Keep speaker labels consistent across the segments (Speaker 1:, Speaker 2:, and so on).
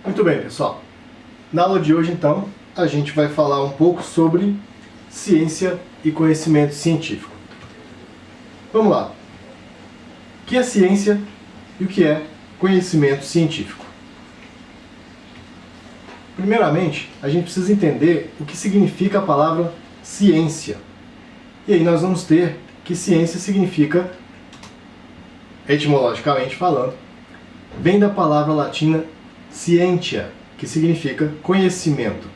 Speaker 1: Muito bem, pessoal. Na aula de hoje, então, a gente vai falar um pouco sobre ciência e conhecimento científico. Vamos lá. O que é ciência e o que é conhecimento científico? Primeiramente, a gente precisa entender o que significa a palavra ciência. E aí nós vamos ter que ciência significa, etimologicamente falando, vem da palavra latina scientia, que significa conhecimento.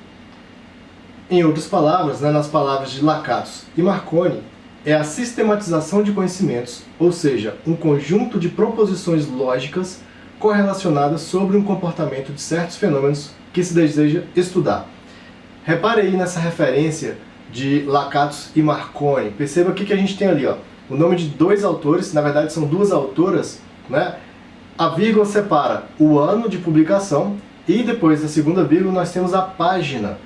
Speaker 1: Em outras palavras, nas palavras de Lakatos e Marconi, é a sistematização de conhecimentos, ou seja, um conjunto de proposições lógicas correlacionadas sobre um comportamento de certos fenômenos que se deseja estudar. Repare aí nessa referência de Lakatos e Marconi. Perceba o que a gente tem ali, ó. O nome de dois autores, na verdade são duas autoras, né? A vírgula separa o ano de publicação e depois da segunda vírgula nós temos a página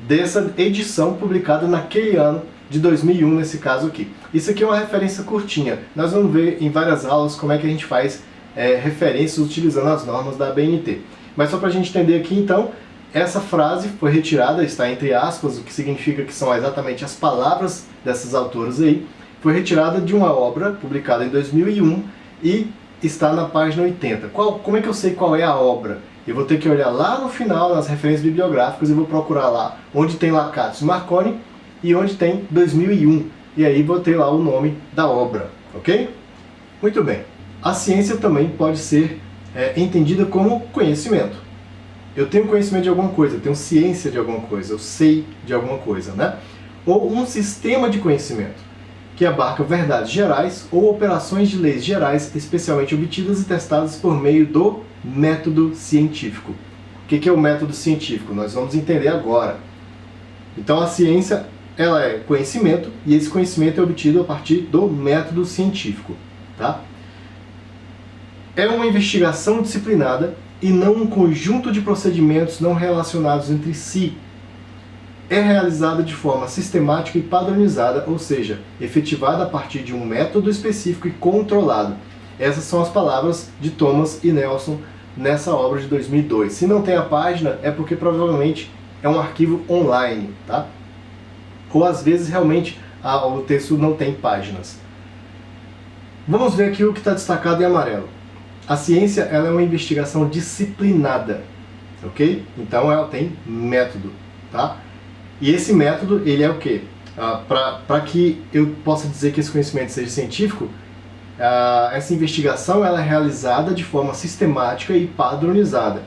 Speaker 1: dessa edição publicada naquele ano de 2001, nesse caso aqui. Isso aqui é uma referência curtinha. Nós vamos ver em várias aulas como é que a gente faz referências utilizando as normas da ABNT. Mas só para a gente entender aqui, então, essa frase foi retirada, está entre aspas, o que significa que são exatamente as palavras dessas autoras aí. Foi retirada de uma obra publicada em 2001 e está na página 80. Como é que eu sei qual é a obra? Eu vou ter que olhar lá no final, nas referências bibliográficas, e vou procurar lá onde tem Lakatos e Marconi e onde tem 2001. E aí vou ter lá o nome da obra, ok? Muito bem. A ciência também pode ser entendida como conhecimento. Eu tenho conhecimento de alguma coisa, eu tenho ciência de alguma coisa, eu sei de alguma coisa, né? Ou um sistema de conhecimento, que abarca verdades gerais ou operações de leis gerais especialmente obtidas e testadas por meio do método científico. O que é o método científico? Nós vamos entender agora. Então a ciência, ela é conhecimento e esse conhecimento é obtido a partir do método científico, tá? É uma investigação disciplinada e não um conjunto de procedimentos não relacionados entre si. É realizada de forma sistemática e padronizada, ou seja, efetivada a partir de um método específico e controlado. Essas são as palavras de Thomas e Nelson nessa obra de 2002. Se não tem a página, é porque provavelmente é um arquivo online, tá? Ou às vezes realmente o texto não tem páginas. Vamos ver aqui o que está destacado em amarelo. A ciência, ela é uma investigação disciplinada, ok? Então ela tem método, tá? E esse método, ele é o quê? Para que eu possa dizer que esse conhecimento seja científico, essa investigação ela é realizada de forma sistemática e padronizada,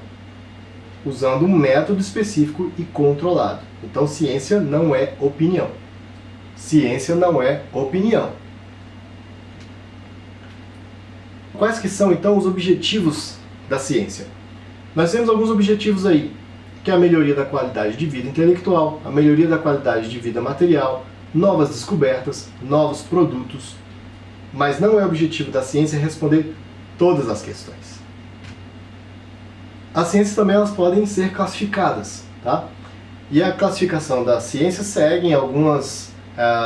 Speaker 1: usando um método específico e controlado. Então ciência não é opinião. Ciência não é opinião. Quais que são, então, os objetivos da ciência? Nós temos alguns objetivos aí, que é a melhoria da qualidade de vida intelectual, a melhoria da qualidade de vida material, novas descobertas, novos produtos, mas não é objetivo da ciência responder todas as questões. As ciências também elas podem ser classificadas, tá? E a classificação da ciência segue algumas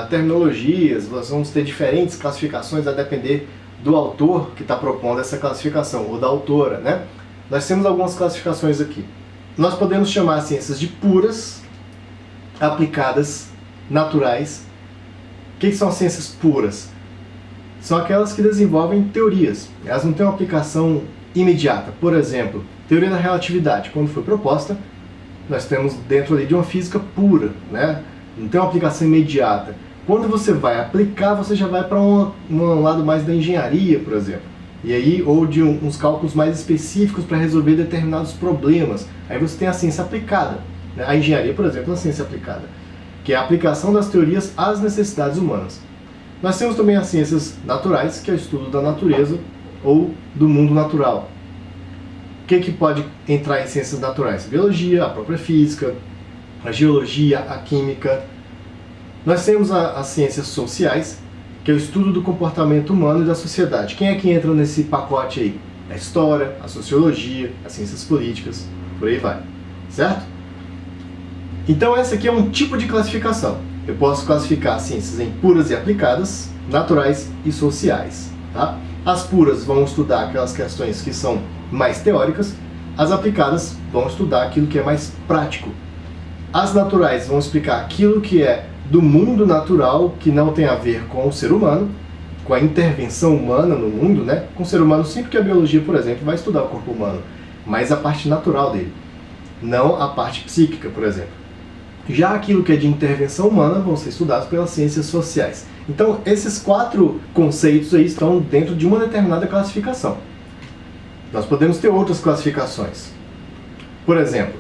Speaker 1: terminologias, nós vamos ter diferentes classificações a depender do autor que está propondo essa classificação, ou da autora, né? Nós temos algumas classificações aqui. Nós podemos chamar as ciências de puras, aplicadas, naturais. O que são as ciências puras? São aquelas que desenvolvem teorias. Elas não têm uma aplicação imediata. Por exemplo, teoria da relatividade, quando foi proposta, nós temos dentro ali de uma física pura, né? Não tem uma aplicação imediata. Quando você vai aplicar, você já vai para um lado mais da engenharia, por exemplo. E aí, ou de uns cálculos mais específicos para resolver determinados problemas. Aí você tem a ciência aplicada, né? A engenharia, por exemplo, é a ciência aplicada, que é a aplicação das teorias às necessidades humanas. Nós temos também as ciências naturais, que é o estudo da natureza ou do mundo natural. O que pode entrar em ciências naturais? A biologia, a própria física, a geologia, a química. Nós temos as ciências sociais, que é o estudo do comportamento humano e da sociedade. Quem é que entra nesse pacote aí? A história, a sociologia, as ciências políticas, por aí vai, certo? Então essa aqui é um tipo de classificação. Eu posso classificar ciências em puras e aplicadas, naturais e sociais, tá? As puras vão estudar aquelas questões que são mais teóricas, As aplicadas vão estudar aquilo que é mais prático. As naturais vão explicar aquilo que é do mundo natural, que não tem a ver com o ser humano, com a intervenção humana no mundo, né? Com o ser humano, sim, porque a biologia, por exemplo, vai estudar o corpo humano, mas a parte natural dele, não a parte psíquica, por exemplo. Já aquilo que é de intervenção humana vão ser estudados pelas ciências sociais. Então, esses 4 conceitos aí estão dentro de uma determinada classificação. Nós podemos ter outras classificações. Por exemplo,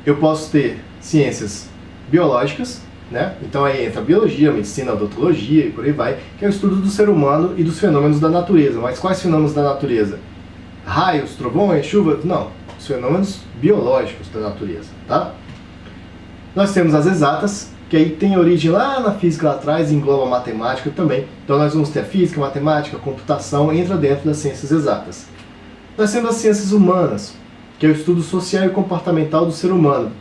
Speaker 1: eu posso ter ciências biológicas, né? Então aí entra a biologia, a medicina, a odontologia e por aí vai, que é o estudo do ser humano e dos fenômenos da natureza. Mas quais fenômenos da natureza? Raios, trovões, chuvas? Não, os fenômenos biológicos da natureza, tá? Nós temos as exatas, que aí tem origem lá na física lá atrás e engloba a matemática também. Então nós vamos ter a física, a matemática, a computação, entra dentro das ciências exatas. Nós temos as ciências humanas, que é o estudo social e comportamental do ser humano.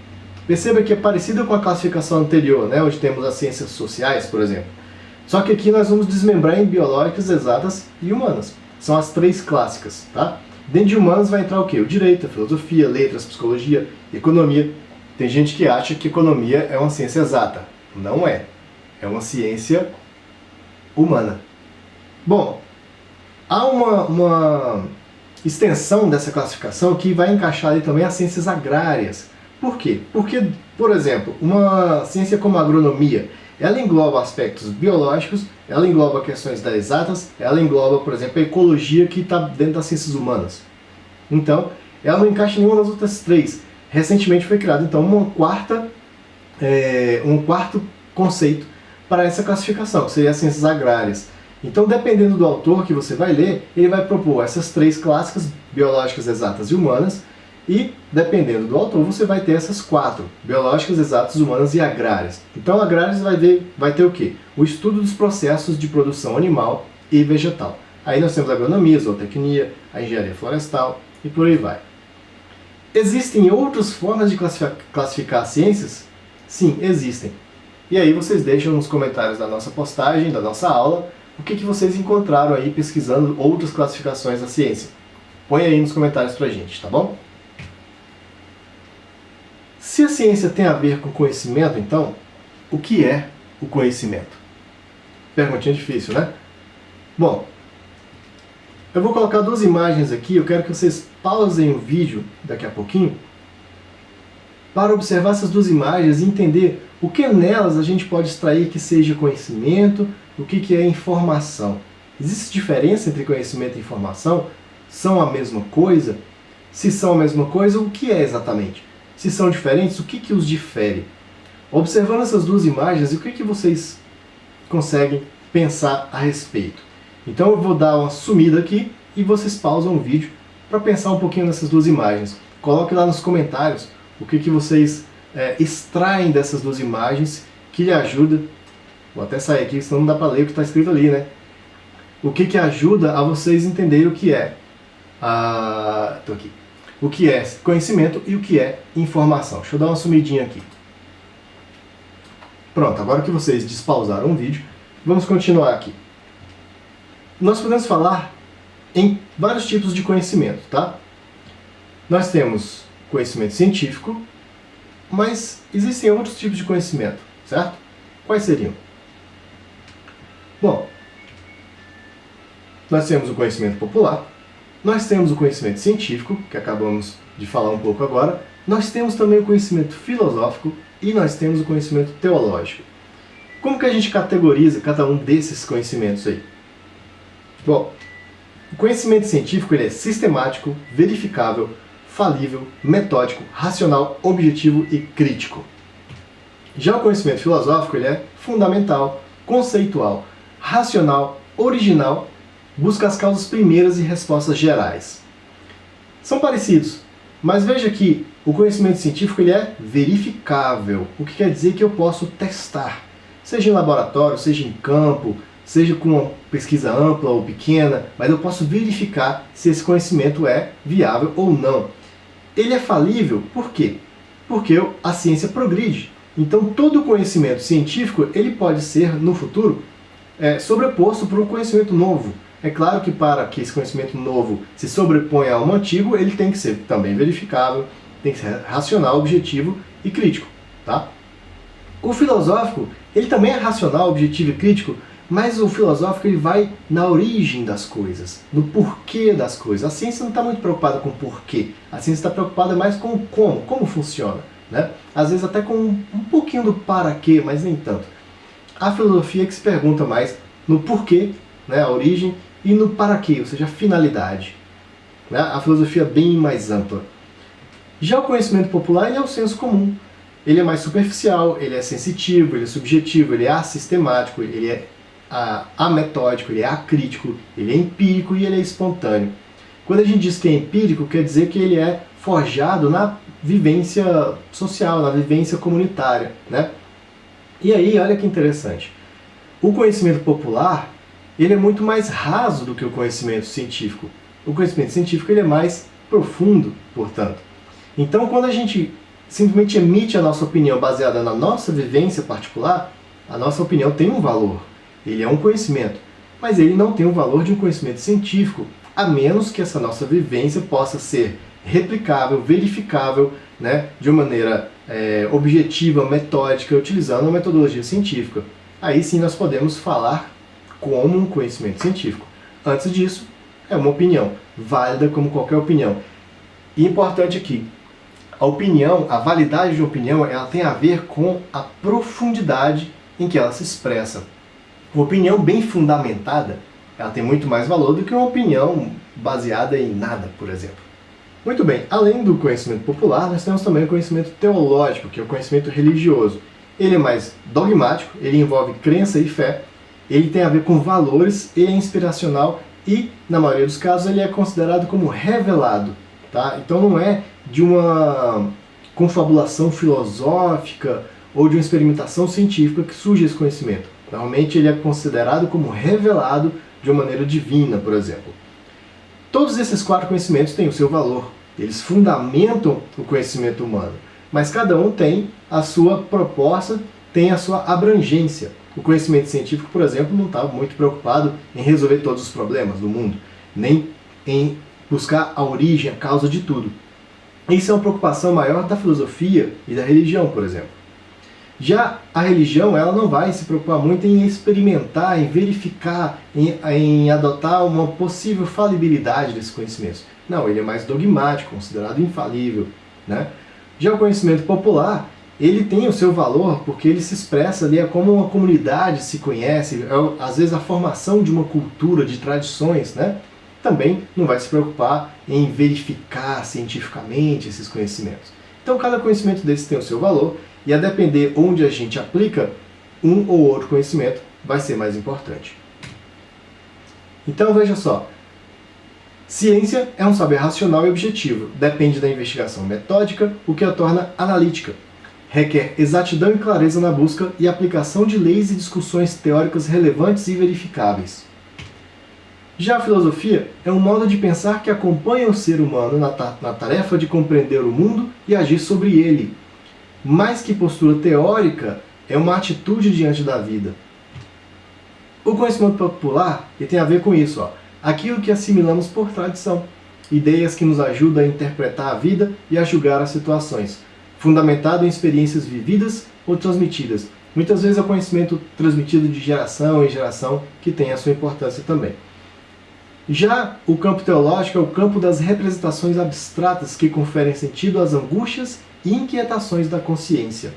Speaker 1: Perceba que é parecida com a classificação anterior, né, onde temos as ciências sociais, por exemplo. Só que aqui nós vamos desmembrar em biológicas, exatas e humanas. São as 3 clássicas, tá? Dentro de humanas vai entrar o quê? O direito, a filosofia, letras, psicologia, economia. Tem gente que acha que economia é uma ciência exata. Não é. É uma ciência humana. Bom, há uma extensão dessa classificação que vai encaixar ali também as ciências agrárias. Por quê? Porque, por exemplo, uma ciência como a agronomia, ela engloba aspectos biológicos, ela engloba questões das exatas, ela engloba, por exemplo, a ecologia que está dentro das ciências humanas. Então, ela não encaixa em nenhuma das outras 3. Recentemente foi criado, então, um quarto conceito para essa classificação, que seria as ciências agrárias. Então, dependendo do autor que você vai ler, ele vai propor essas 3 clássicas, biológicas, exatas e humanas, e, dependendo do autor, você vai ter essas 4, biológicas, exatas, humanas e agrárias. Então, agrárias vai ter o quê? O estudo dos processos de produção animal e vegetal. Aí nós temos a agronomia, a zootecnia, a engenharia florestal e por aí vai. Existem outras formas de classificar as ciências? Sim, existem. E aí vocês deixam nos comentários da nossa postagem, da nossa aula, o que vocês encontraram aí pesquisando outras classificações da ciência. Põe aí nos comentários pra gente, tá bom? Se a ciência tem a ver com conhecimento, então, o que é o conhecimento? Perguntinha difícil, né? Bom, eu vou colocar 2 imagens aqui, eu quero que vocês pausem o vídeo daqui a pouquinho para observar essas 2 imagens e entender o que nelas a gente pode extrair que seja conhecimento, o que é informação. Existe diferença entre conhecimento e informação? São a mesma coisa? Se são a mesma coisa, o que é exatamente? Se são diferentes, o que os difere? Observando essas 2 imagens, o que vocês conseguem pensar a respeito? Então eu vou dar uma sumida aqui e vocês pausam o vídeo para pensar um pouquinho nessas 2 imagens. Coloque lá nos comentários o que vocês extraem dessas 2 imagens que lhe ajuda. Vou até sair aqui, senão não dá para ler o que está escrito ali, né? O que ajuda a vocês entenderem o que é. Tô aqui. O que é conhecimento e o que é informação. Deixa eu dar uma sumidinha aqui. Pronto, agora que vocês despausaram o vídeo, vamos continuar aqui. Nós podemos falar em vários tipos de conhecimento, tá? Nós temos conhecimento científico, mas existem outros tipos de conhecimento, certo? Quais seriam? Bom, nós temos o conhecimento popular, nós temos o conhecimento científico, que acabamos de falar um pouco agora, nós temos também o conhecimento filosófico e nós temos o conhecimento teológico. Como que a gente categoriza cada um desses conhecimentos aí? Bom, o conhecimento científico ele é sistemático, verificável, falível, metódico, racional, objetivo e crítico. Já o conhecimento filosófico ele é fundamental, conceitual, racional, original, busca as causas primeiras e respostas gerais. São parecidos, mas veja que o conhecimento científico ele é verificável, o que quer dizer que eu posso testar, seja em laboratório, seja em campo, seja com uma pesquisa ampla ou pequena, mas eu posso verificar se esse conhecimento é viável ou não. Ele é falível, por quê? Porque a ciência progride. Então todo conhecimento científico ele pode ser, no futuro, sobreposto por um conhecimento novo. É claro que para que esse conhecimento novo se sobreponha ao antigo, ele tem que ser também verificável, tem que ser racional, objetivo e crítico, tá? O filosófico, ele também é racional, objetivo e crítico, mas o filosófico ele vai na origem das coisas, no porquê das coisas. A ciência não está muito preocupada com o porquê, a ciência está preocupada mais com o como funciona, né? Às vezes até com um pouquinho do para quê, mas nem tanto. A filosofia que se pergunta mais no porquê, né, a origem, e no para quê, ou seja, a finalidade. Né? A filosofia é bem mais ampla. Já o conhecimento popular ele é o senso comum. Ele é mais superficial, ele é sensitivo, ele é subjetivo, ele é assistemático, ele é ametódico, ele é acrítico, ele é empírico e ele é espontâneo. Quando a gente diz que é empírico, quer dizer que ele é forjado na vivência social, na vivência comunitária, né? E aí, olha que interessante. O conhecimento popular, ele é muito mais raso do que o conhecimento científico. O conhecimento científico ele é mais profundo, portanto. Então, quando a gente simplesmente emite a nossa opinião baseada na nossa vivência particular, a nossa opinião tem um valor. Ele é um conhecimento, mas ele não tem o valor de um conhecimento científico, a menos que essa nossa vivência possa ser replicável, verificável, né, de uma maneira objetiva, metódica, utilizando a metodologia científica. Aí sim nós podemos falar como um conhecimento científico. Antes disso, é uma opinião, válida como qualquer opinião. E importante aqui, a opinião, a validade de uma opinião, ela tem a ver com a profundidade em que ela se expressa. Uma opinião bem fundamentada, ela tem muito mais valor do que uma opinião baseada em nada, por exemplo. Muito bem, além do conhecimento popular, nós temos também o conhecimento teológico, que é o conhecimento religioso. Ele é mais dogmático, ele envolve crença e fé, ele tem a ver com valores, ele é inspiracional e, na maioria dos casos, ele é considerado como revelado. Tá? Então não é de uma confabulação filosófica ou de uma experimentação científica que surge esse conhecimento. Normalmente ele é considerado como revelado de uma maneira divina, por exemplo. Todos esses 4 conhecimentos têm o seu valor, eles fundamentam o conhecimento humano, mas cada um tem a sua proposta, tem a sua abrangência. O conhecimento científico, por exemplo, não está muito preocupado em resolver todos os problemas do mundo, nem em buscar a origem, a causa de tudo. Isso é uma preocupação maior da filosofia e da religião, por exemplo. Já a religião, ela não vai se preocupar muito em experimentar, em verificar, em adotar uma possível falibilidade desses conhecimentos. Não, ele é mais dogmático, considerado infalível, né? Já o conhecimento popular, ele tem o seu valor porque ele se expressa ali, é como uma comunidade se conhece, às vezes a formação de uma cultura, de tradições, né? Também não vai se preocupar em verificar cientificamente esses conhecimentos. Então cada conhecimento desse tem o seu valor, e a depender onde a gente aplica, um ou outro conhecimento vai ser mais importante. Então veja só, ciência é um saber racional e objetivo, depende da investigação metódica, o que a torna analítica. Requer exatidão e clareza na busca e aplicação de leis e discussões teóricas relevantes e verificáveis. Já a filosofia é um modo de pensar que acompanha o ser humano na tarefa de compreender o mundo e agir sobre ele. Mais que postura teórica, é uma atitude diante da vida. O conhecimento popular ele tem a ver com isso, aquilo que assimilamos por tradição, ideias que nos ajudam a interpretar a vida e a julgar as situações, fundamentado em experiências vividas ou transmitidas. Muitas vezes é o conhecimento transmitido de geração em geração que tem a sua importância também. Já o campo teológico é o campo das representações abstratas que conferem sentido às angústias e inquietações da consciência.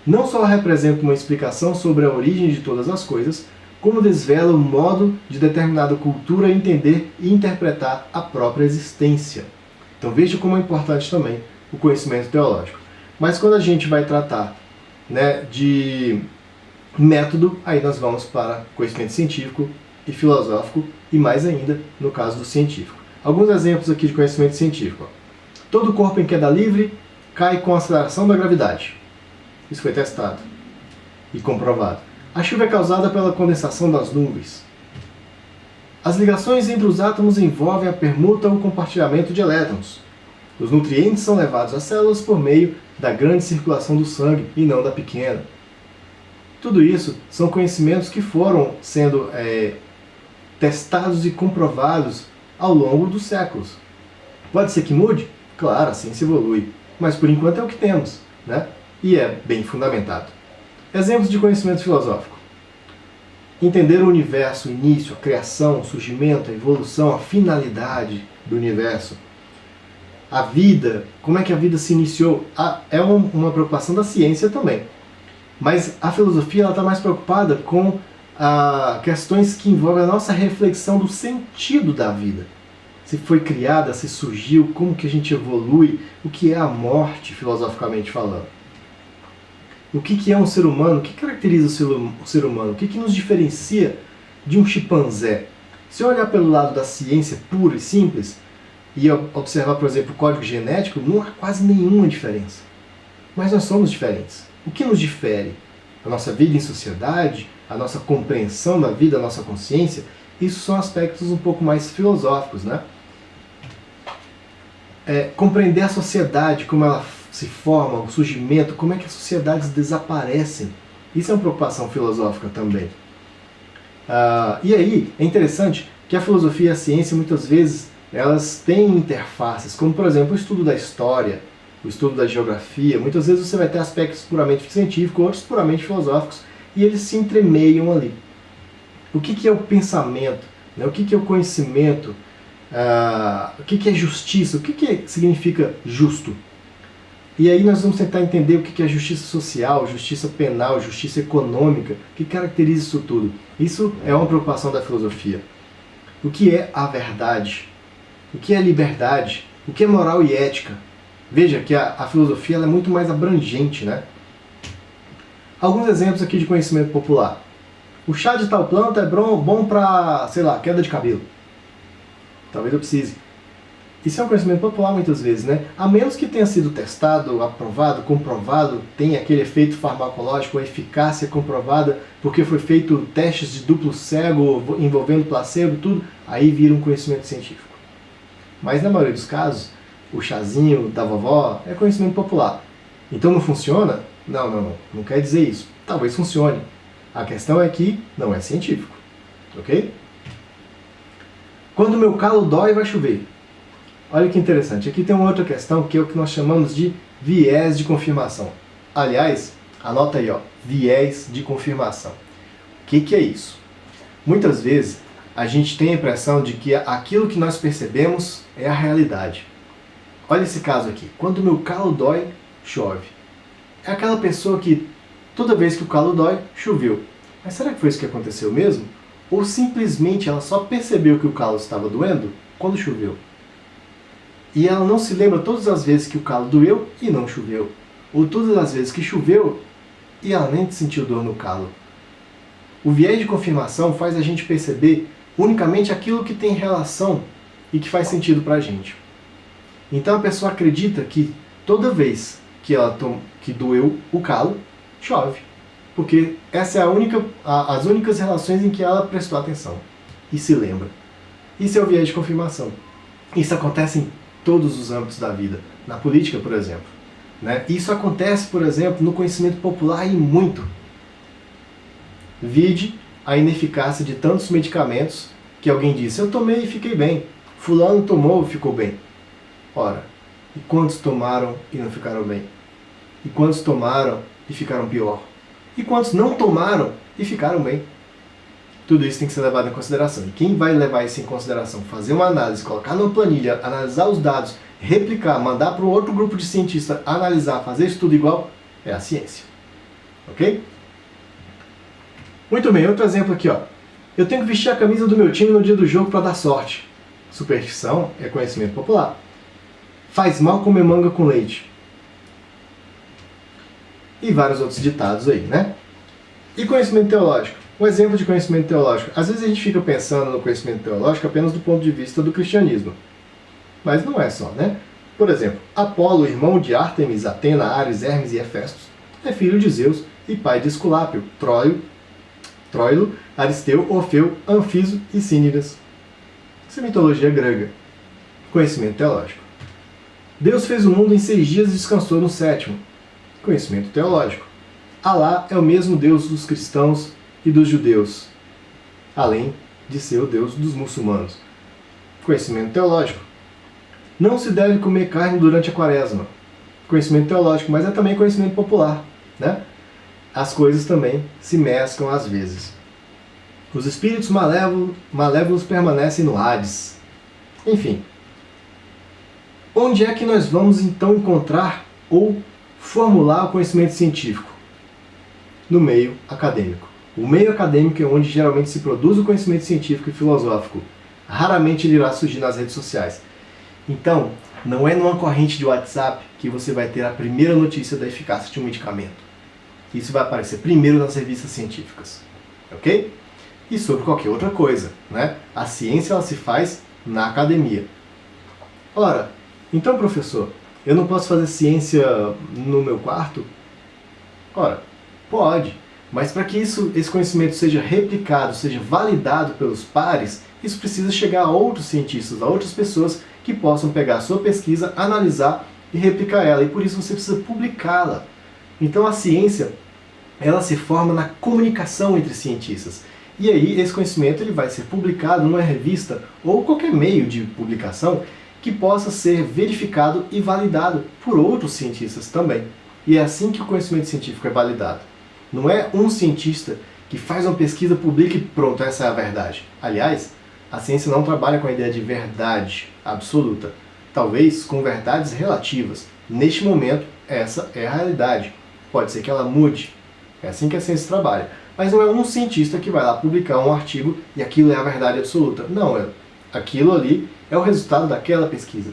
Speaker 1: Não só representa uma explicação sobre a origem de todas as coisas, como desvela o modo de determinada cultura entender e interpretar a própria existência. Então veja como é importante também o conhecimento teológico. Mas quando a gente vai tratar, né, de método, aí nós vamos para conhecimento científico e filosófico, e mais ainda no caso do científico. Alguns exemplos aqui de conhecimento científico. Todo corpo em queda livre cai com a aceleração da gravidade. Isso foi testado e comprovado. A chuva é causada pela condensação das nuvens. As ligações entre os átomos envolvem a permuta ou compartilhamento de elétrons. Os nutrientes são levados às células por meio da grande circulação do sangue e não da pequena. Tudo isso são conhecimentos que foram sendo testados e comprovados ao longo dos séculos. Pode ser que mude? Claro, a ciência evolui, mas por enquanto é o que temos, né? E é bem fundamentado. Exemplos de conhecimento filosófico. Entender o universo, o início, a criação, o surgimento, a evolução, a finalidade do universo. A vida, como é que a vida se iniciou, é uma preocupação da ciência também. Mas a filosofia está mais preocupada com questões que envolvem a nossa reflexão do sentido da vida. Se foi criada, se surgiu, como que a gente evolui, o que é a morte, filosoficamente falando. O que é um ser humano, o que caracteriza o ser humano, o que nos diferencia de um chimpanzé. Se eu olhar pelo lado da ciência pura e simples, e observar, por exemplo, o código genético, não há quase nenhuma diferença. Mas nós somos diferentes. O que nos difere? A nossa vida em sociedade, a nossa compreensão da vida, a nossa consciência, isso são aspectos um pouco mais filosóficos, né? Compreender a sociedade, como ela se forma, o surgimento, como é que as sociedades desaparecem. Isso é uma preocupação filosófica também. E aí, é interessante que a filosofia e a ciência, muitas vezes, elas têm interfaces, como, por exemplo, o estudo da história, o estudo da geografia. Muitas vezes você vai ter aspectos puramente científicos, outros puramente filosóficos, e eles se entremeiam ali. O que é o pensamento? Né? O que é o conhecimento? O que é justiça? O que significa justo? E aí nós vamos tentar entender o que é justiça social, justiça penal, justiça econômica, o que caracteriza isso tudo. Isso é uma preocupação da filosofia. O que é a verdade? O que é liberdade? O que é moral e ética? Veja que a filosofia ela é muito mais abrangente, né? Alguns exemplos aqui de conhecimento popular. O chá de tal planta é bom para, sei lá, queda de cabelo. Talvez eu precise. Isso é um conhecimento popular muitas vezes, né? A menos que tenha sido testado, aprovado, comprovado, tenha aquele efeito farmacológico, a eficácia comprovada, porque foi feito testes de duplo cego envolvendo placebo, tudo, aí vira um conhecimento científico. Mas na maioria dos casos, o chazinho da vovó é conhecimento popular. Então não funciona? Não quer dizer isso. Talvez funcione. A questão é que não é científico. Ok? Quando o meu calo dói, vai chover. Olha que interessante. Aqui tem uma outra questão que é o que nós chamamos de viés de confirmação. Aliás, anota aí, ó, viés de confirmação. O que é isso? Muitas vezes a gente tem a impressão de que aquilo que nós percebemos é a realidade. Olha esse caso aqui. Quando o meu calo dói, chove. É aquela pessoa que toda vez que o calo dói, choveu. Mas será que foi isso que aconteceu mesmo? Ou simplesmente ela só percebeu que o calo estava doendo quando choveu? E ela não se lembra todas as vezes que o calo doeu e não choveu. Ou todas as vezes que choveu e ela nem sentiu dor no calo. O viés de confirmação faz a gente perceber unicamente aquilo que tem relação e que faz sentido pra gente. Então a pessoa acredita que toda vez que doeu o calo, chove. Porque essa é as únicas relações em que ela prestou atenção e se lembra. Isso é o viés de confirmação. Isso acontece em todos os âmbitos da vida. Na política, por exemplo. Né? Isso acontece, por exemplo, no conhecimento popular e muito. Vide a ineficácia de tantos medicamentos que alguém disse, eu tomei e fiquei bem. Fulano tomou e ficou bem. Ora, e quantos tomaram e não ficaram bem? E quantos tomaram e ficaram pior? E quantos não tomaram e ficaram bem? Tudo isso tem que ser levado em consideração. E quem vai levar isso em consideração? Fazer uma análise, colocar numa planilha, analisar os dados, replicar, mandar para um outro grupo de cientistas analisar, fazer isso tudo igual, é a ciência. Ok? Muito bem, outro exemplo aqui, ó. Eu tenho que vestir a camisa do meu time no dia do jogo para dar sorte. Superstição é conhecimento popular. Faz mal comer manga com leite. E vários outros ditados aí, né? E conhecimento teológico? Um exemplo de conhecimento teológico. Às vezes a gente fica pensando no conhecimento teológico apenas do ponto de vista do cristianismo. Mas não é só, né? Por exemplo, Apolo, irmão de Ártemis, Atena, Ares, Hermes e Hefestos, é filho de Zeus e pai de Esculápio, Troilo, Aristeu, Orfeu, Anfiso e Cínidas. Isso é mitologia grega. Conhecimento teológico. Deus fez o mundo em 6 dias e descansou no 7º. Conhecimento teológico. Alá é o mesmo Deus dos cristãos e dos judeus, além de ser o Deus dos muçulmanos. Conhecimento teológico. Não se deve comer carne durante a quaresma. Conhecimento teológico, mas é também conhecimento popular, né? As coisas também se mesclam às vezes. Os espíritos malévolos permanecem no Hades. Enfim. Onde é que nós vamos então encontrar ou formular o conhecimento científico? No meio acadêmico. O meio acadêmico é onde geralmente se produz o conhecimento científico e filosófico. Raramente ele irá surgir nas redes sociais. Então, não é numa corrente de WhatsApp que você vai ter a primeira notícia da eficácia de um medicamento. Isso vai aparecer primeiro nas revistas científicas. Ok? E sobre qualquer outra coisa, né? A ciência ela se faz na academia. Ora, então professor, eu não posso fazer ciência no meu quarto? Ora, pode, mas para que esse conhecimento seja replicado, seja validado pelos pares, isso precisa chegar a outros cientistas, a outras pessoas que possam pegar a sua pesquisa, analisar e replicar ela, e por isso você precisa publicá-la. Então a ciência, ela se forma na comunicação entre cientistas. E aí esse conhecimento ele vai ser publicado numa revista ou qualquer meio de publicação que possa ser verificado e validado por outros cientistas também. E é assim que o conhecimento científico é validado. Não é um cientista que faz uma pesquisa, publica e pronto, essa é a verdade. Aliás, a ciência não trabalha com a ideia de verdade absoluta. Talvez com verdades relativas. Neste momento, essa é a realidade. Pode ser que ela mude. É assim que a ciência trabalha. Mas não é um cientista que vai lá publicar um artigo e aquilo é a verdade absoluta. Não, aquilo ali é o resultado daquela pesquisa.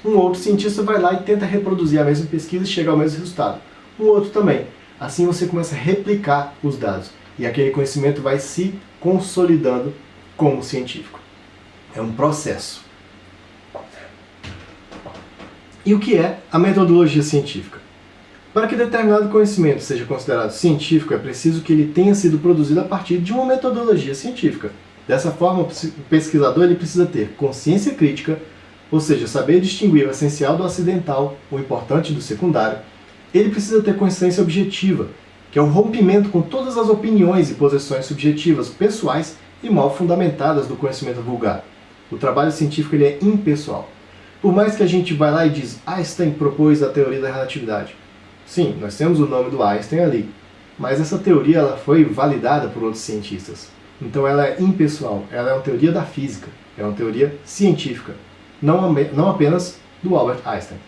Speaker 1: Um outro cientista vai lá e tenta reproduzir a mesma pesquisa e chega ao mesmo resultado. Um outro também. Assim você começa a replicar os dados. E aquele conhecimento vai se consolidando como científico. É um processo. E o que é a metodologia científica? Para que determinado conhecimento seja considerado científico, é preciso que ele tenha sido produzido a partir de uma metodologia científica. Dessa forma, o pesquisador ele precisa ter consciência crítica, ou seja, saber distinguir o essencial do acidental, o importante do secundário. Ele precisa ter consciência objetiva, que é o rompimento com todas as opiniões e posições subjetivas, pessoais e mal fundamentadas do conhecimento vulgar. O trabalho científico ele é impessoal. Por mais que a gente vá lá e diz Einstein propôs a teoria da relatividade. Sim, nós temos o nome do Einstein ali, mas essa teoria ela foi validada por outros cientistas. Então ela é impessoal, ela é uma teoria da física, é uma teoria científica, não apenas do Albert Einstein.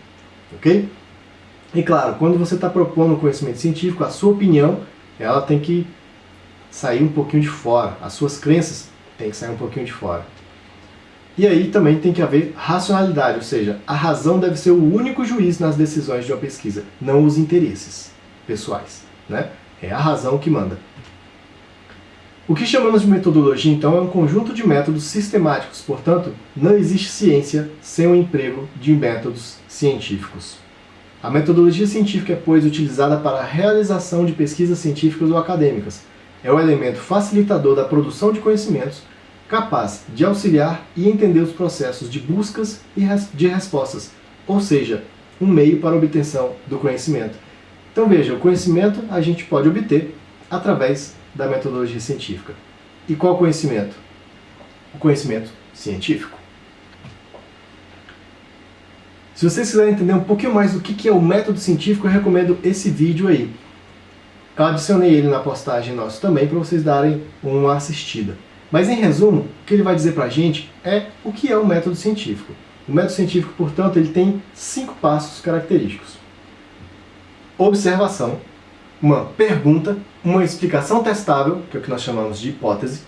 Speaker 1: Ok? E claro, quando você está propondo um conhecimento científico, a sua opinião ela tem que sair um pouquinho de fora, as suas crenças têm que sair um pouquinho de fora. E aí também tem que haver racionalidade, ou seja, a razão deve ser o único juiz nas decisões de uma pesquisa, não os interesses pessoais, né? É a razão que manda. O que chamamos de metodologia, então, é um conjunto de métodos sistemáticos, portanto, não existe ciência sem o emprego de métodos científicos. A metodologia científica é, pois, utilizada para a realização de pesquisas científicas ou acadêmicas. É o elemento facilitador da produção de conhecimentos, capaz de auxiliar e entender os processos de buscas e de respostas, ou seja, um meio para a obtenção do conhecimento. Então veja, o conhecimento a gente pode obter através da metodologia científica. E qual conhecimento? O conhecimento científico. Se vocês quiserem entender um pouquinho mais do que é o método científico, eu recomendo esse vídeo aí. Eu adicionei ele na postagem nossa também para vocês darem uma assistida. Mas em resumo, o que ele vai dizer para a gente é o que é o método científico. O método científico, portanto, ele tem 5 passos característicos. Observação, uma pergunta, uma explicação testável, que é o que nós chamamos de hipótese,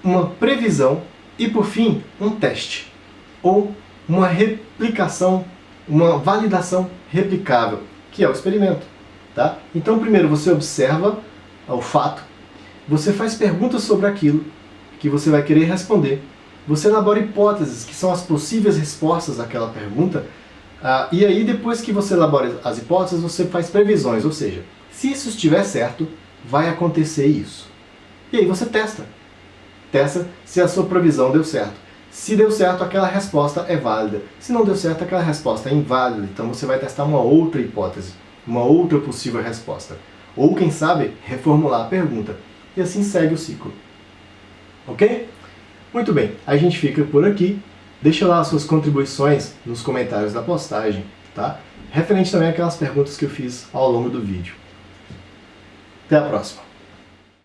Speaker 1: uma previsão e, por fim, um teste, ou uma replicação, uma validação replicável, que é o experimento. Tá? Então, primeiro você observa o fato, você faz perguntas sobre aquilo que você vai querer responder, você elabora hipóteses, que são as possíveis respostas àquela pergunta, e aí depois que você elabora as hipóteses, você faz previsões, ou seja, se isso estiver certo, vai acontecer isso. E aí você testa. Testa se a sua previsão deu certo. Se deu certo, aquela resposta é válida. Se não deu certo, aquela resposta é inválida. Então você vai testar uma outra hipótese, uma outra possível resposta. Ou, quem sabe, reformular a pergunta. E assim segue o ciclo. Ok? Muito bem, a gente fica por aqui. Deixa lá as suas contribuições nos comentários da postagem, tá? Referente também àquelas perguntas que eu fiz ao longo do vídeo. Até a próxima!